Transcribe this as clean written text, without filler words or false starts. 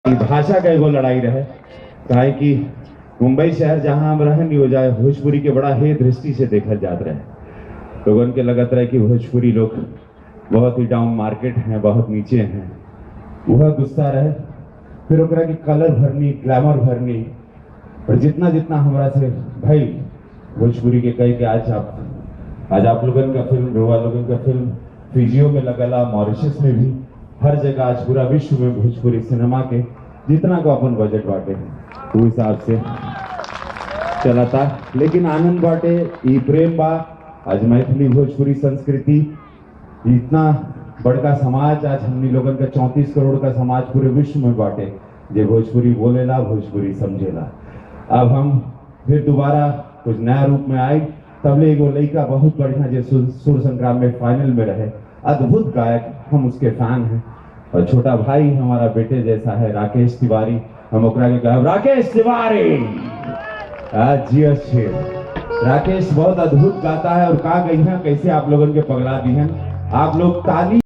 भाषा का एगो लड़ाई रहे काहे कि मुंबई शहर जहां हम रहन हो जाए भोजपुरी के बड़ा हे दृष्टि से देखल जात रहे। लोगन के लगत रहे कि भोजपुरी लोग बहुत ही डाउन मार्केट हैं, बहुत नीचे हैं। वह गुस्सा रहे, फिर ओकरा की कलर भरनी, ग्लैमर भरनी, और जितना जितना हमरा से भाई भोजपुरी के कह के आज आप लोगन का फिल्म, रोवा लोगन का फिल्म फिजियो में लगला, मॉरिशस में भी, हर जगह आज पूरा विश्व में भोजपुरी सिनेमा के जितना का अपन बजट बाटे वो हिसाब से चलाता। लेकिन आनंद बाटे, ई प्रेम बा। आज मैथिली भोजपुरी संस्कृति इतना बड़का समाज, आज हमनी लोगन का 34 करोड़ का समाज पूरे विश्व में बाटे जे भोजपुरी बोलेला, भोजपुरी समझेला। अब हम फिर दोबारा कुछ नया रूप में आए। तबले एगो लड़का बहुत बढ़िया जे सुर संग्राम में फाइनल में रहे, अद्भुत गायक, हम उसके फैन हैं। और छोटा भाई हमारा बेटे जैसा है, राकेश तिवारी, हम ओकरा के कहब राकेश तिवारी। जी अच्छे राकेश बहुत अद्भुत गाता है, और का गई है कैसे आप लोगन के पगला दी हैं। आप लोग ताली